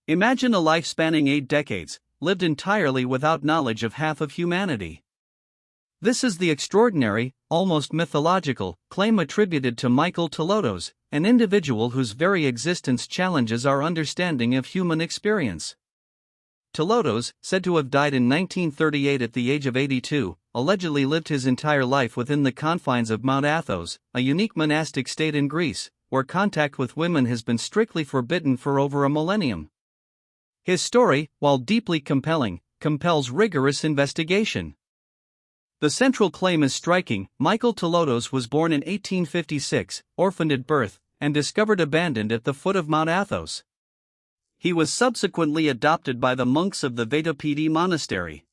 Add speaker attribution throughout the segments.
Speaker 1: Imagine a life spanning 8 decades, lived entirely without knowledge of half of humanity. This is the extraordinary, almost mythological, claim attributed to Michael Tolotos, an individual whose very existence challenges our understanding of human experience. Tolotos, said to have died in 1938 at the age of 82, allegedly lived his entire life within the confines of Mount Athos, a unique monastic state in Greece, where contact with women has been strictly forbidden for over a millennium. His story, while deeply compelling, compels rigorous investigation. The central claim is striking. Michael Tolotos was born in 1856, orphaned at birth, and discovered abandoned at the foot of Mount Athos. He was subsequently adopted by the monks of the Vatopedi Monastery.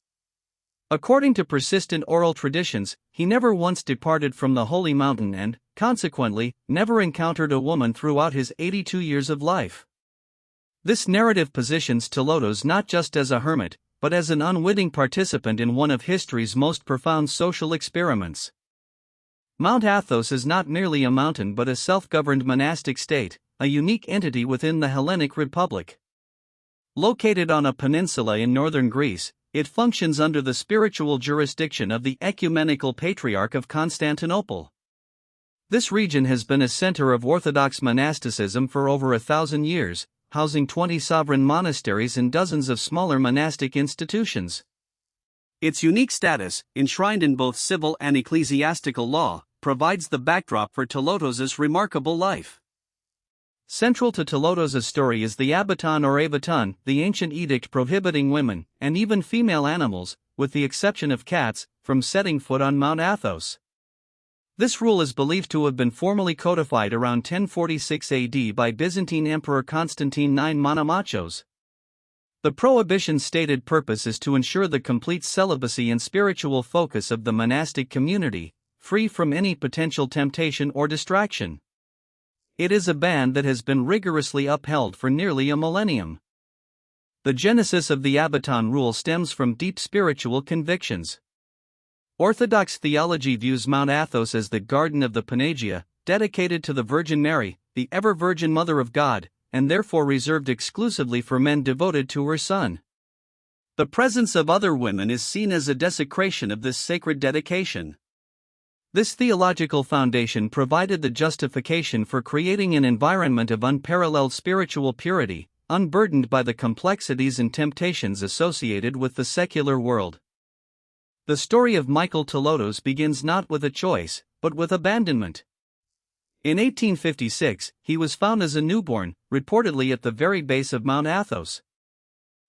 Speaker 1: According to persistent oral traditions, he never once departed from the holy mountain and, consequently, never encountered a woman throughout his 82 years of life. This narrative positions Tolotos not just as a hermit, but as an unwitting participant in one of history's most profound social experiments. Mount Athos is not merely a mountain but a self-governed monastic state, a unique entity within the Hellenic Republic. Located on a peninsula in northern Greece, it functions under the spiritual jurisdiction of the Ecumenical Patriarch of Constantinople. This region has been a center of Orthodox monasticism for over 1,000 years, housing 20 sovereign monasteries and dozens of smaller monastic institutions. Its unique status, enshrined in both civil and ecclesiastical law, provides the backdrop for Tolotos's remarkable life. Central to Tolotos's story is the Abaton or Abaton, the ancient edict prohibiting women, and even female animals, with the exception of cats, from setting foot on Mount Athos. This rule is believed to have been formally codified around 1046 AD by Byzantine Emperor Constantine IX Monomachos. The prohibition's stated purpose is to ensure the complete celibacy and spiritual focus of the monastic community, free from any potential temptation or distraction. It is a ban that has been rigorously upheld for nearly a millennium. The genesis of the Abaton rule stems from deep spiritual convictions. Orthodox theology views Mount Athos as the Garden of the Panagia, dedicated to the Virgin Mary, the ever-Virgin Mother of God, and therefore reserved exclusively for men devoted to her Son. The presence of other women is seen as a desecration of this sacred dedication. This theological foundation provided the justification for creating an environment of unparalleled spiritual purity, unburdened by the complexities and temptations associated with the secular world. The story of Michael Tolotos begins not with a choice, but with abandonment. In 1856, he was found as a newborn, reportedly at the very base of Mount Athos.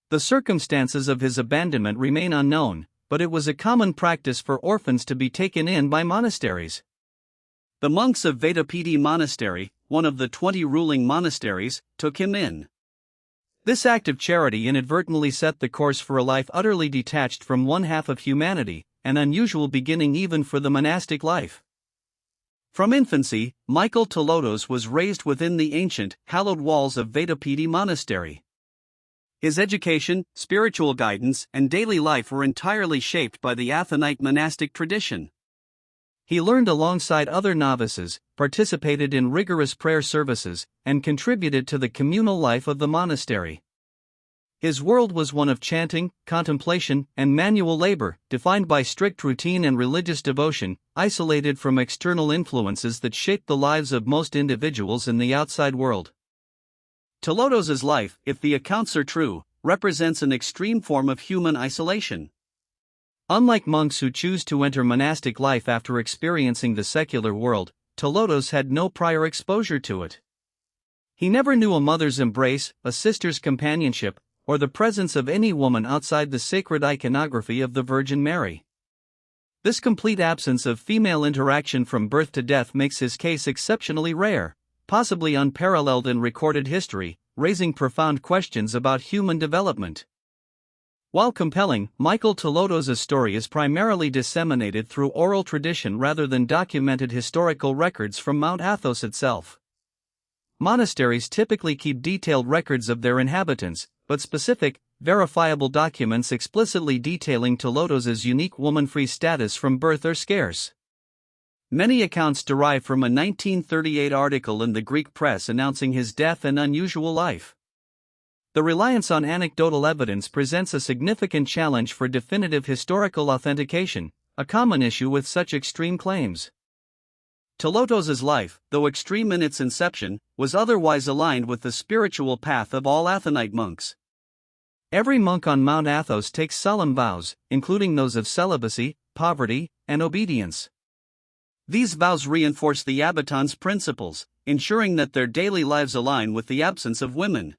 Speaker 1: The circumstances of his abandonment remain unknown, but it was a common practice for orphans to be taken in by monasteries. The monks of Vatopedi Monastery, one of the 20 ruling monasteries, took him in. This act of charity inadvertently set the course for a life utterly detached from one half of humanity, an unusual beginning even for the monastic life. From infancy, Michael Tolotos was raised within the ancient, hallowed walls of Vatopedi Monastery. His education, spiritual guidance, and daily life were entirely shaped by the Athonite monastic tradition. He learned alongside other novices, participated in rigorous prayer services, and contributed to the communal life of the monastery. His world was one of chanting, contemplation, and manual labor, defined by strict routine and religious devotion, isolated from external influences that shaped the lives of most individuals in the outside world. Tolotos's life, if the accounts are true, represents an extreme form of human isolation. Unlike monks who choose to enter monastic life after experiencing the secular world, Tolotos had no prior exposure to it. He never knew a mother's embrace, a sister's companionship, or the presence of any woman outside the sacred iconography of the Virgin Mary. This complete absence of female interaction from birth to death makes his case exceptionally rare, possibly unparalleled in recorded history, raising profound questions about human development. While compelling, Michael Tolotos' story is primarily disseminated through oral tradition rather than documented historical records from Mount Athos itself. Monasteries typically keep detailed records of their inhabitants, but specific, verifiable documents explicitly detailing Tolotos' unique woman-free status from birth are scarce. Many accounts derive from a 1938 article in the Greek press announcing his death and unusual life. The reliance on anecdotal evidence presents a significant challenge for definitive historical authentication, a common issue with such extreme claims. Tolotos's life, though extreme in its inception, was otherwise aligned with the spiritual path of all Athonite monks. Every monk on Mount Athos takes solemn vows, including those of celibacy, poverty, and obedience. These vows reinforce the Abaton's principles, ensuring that their daily lives align with the absence of women.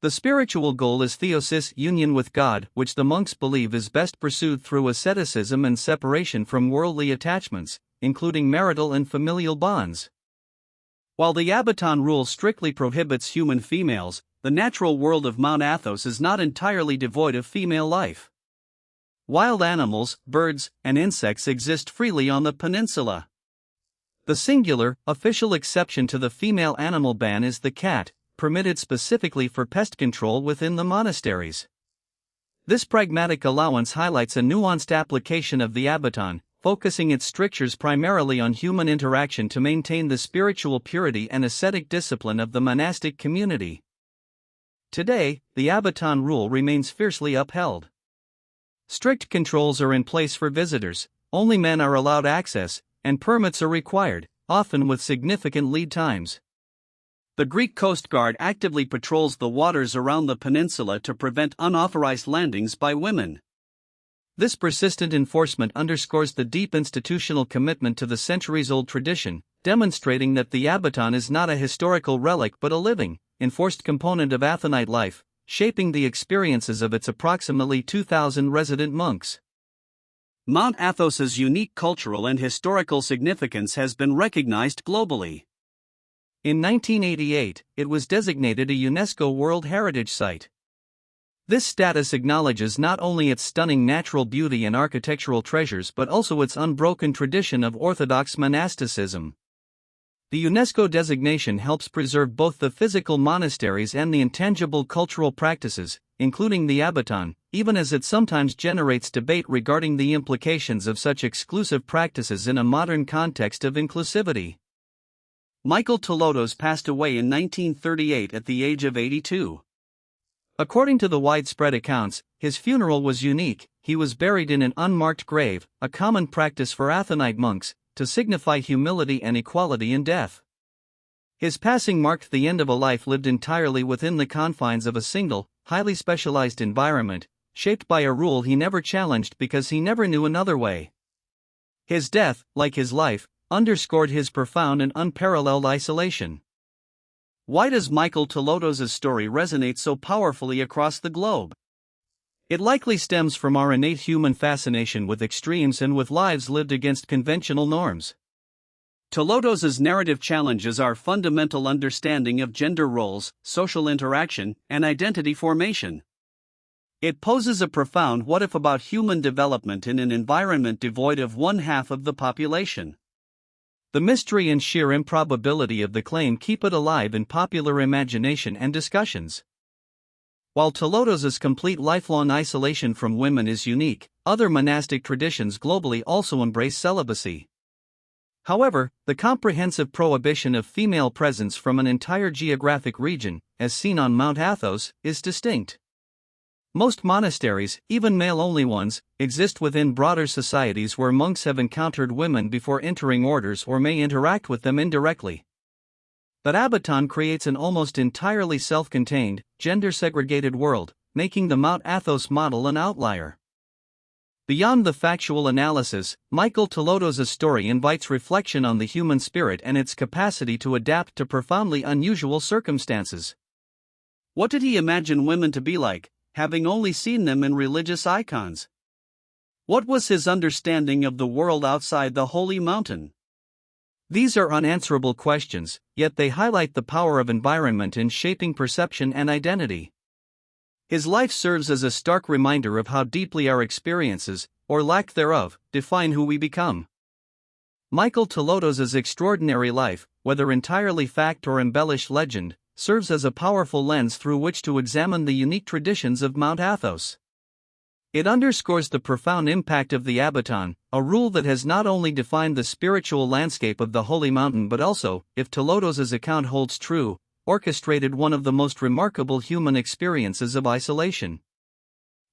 Speaker 1: The spiritual goal is theosis, union with God, which the monks believe is best pursued through asceticism and separation from worldly attachments, including marital and familial bonds. While the Abaton rule strictly prohibits human females, the natural world of Mount Athos is not entirely devoid of female life. Wild animals, birds, and insects exist freely on the peninsula. The singular, official exception to the female animal ban is the cat, permitted specifically for pest control within the monasteries. This pragmatic allowance highlights a nuanced application of the Abaton, focusing its strictures primarily on human interaction to maintain the spiritual purity and ascetic discipline of the monastic community. Today, the Abaton rule remains fiercely upheld. Strict controls are in place for visitors, only men are allowed access, and permits are required, often with significant lead times. The Greek Coast Guard actively patrols the waters around the peninsula to prevent unauthorized landings by women. This persistent enforcement underscores the deep institutional commitment to the centuries-old tradition, demonstrating that the Abaton is not a historical relic but a living, enforced component of Athonite life, shaping the experiences of its approximately 2,000 resident monks. Mount Athos's unique cultural and historical significance has been recognized globally. In 1988, it was designated a UNESCO World Heritage Site. This status acknowledges not only its stunning natural beauty and architectural treasures but also its unbroken tradition of Orthodox monasticism. The UNESCO designation helps preserve both the physical monasteries and the intangible cultural practices, including the Abaton, even as it sometimes generates debate regarding the implications of such exclusive practices in a modern context of inclusivity. Michael Tolotos passed away in 1938 at the age of 82. According to the widespread accounts, his funeral was unique. He was buried in an unmarked grave, a common practice for Athonite monks, to signify humility and equality in death. His passing marked the end of a life lived entirely within the confines of a single, highly specialized environment, shaped by a rule he never challenged because he never knew another way. His death, like his life, underscored his profound and unparalleled isolation. Why does Michael Tolotos's story resonate so powerfully across the globe? It likely stems from our innate human fascination with extremes and with lives lived against conventional norms. Tolotos's narrative challenges our fundamental understanding of gender roles, social interaction, and identity formation. It poses a profound what-if about human development in an environment devoid of one half of the population. The mystery and sheer improbability of the claim keep it alive in popular imagination and discussions. While Tolotos's complete lifelong isolation from women is unique, other monastic traditions globally also embrace celibacy. However, the comprehensive prohibition of female presence from an entire geographic region, as seen on Mount Athos, is distinct. Most monasteries, even male-only ones, exist within broader societies where monks have encountered women before entering orders or may interact with them indirectly. But Abaton creates an almost entirely self-contained, gender-segregated world, making the Mount Athos model an outlier. Beyond the factual analysis, Michael Tolotos's story invites reflection on the human spirit and its capacity to adapt to profoundly unusual circumstances. What did he imagine women to be like, having only seen them in religious icons? What was his understanding of the world outside the holy mountain? These are unanswerable questions, yet they highlight the power of environment in shaping perception and identity. His life serves as a stark reminder of how deeply our experiences, or lack thereof, define who we become. Michael Tolotos's extraordinary life, whether entirely fact or embellished legend, serves as a powerful lens through which to examine the unique traditions of Mount Athos. It underscores the profound impact of the Abaton, a rule that has not only defined the spiritual landscape of the Holy Mountain but also, if Tolotos's account holds true, orchestrated one of the most remarkable human experiences of isolation.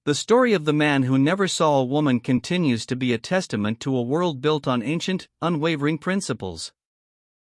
Speaker 1: The story of the man who never saw a woman continues to be a testament to a world built on ancient, unwavering principles.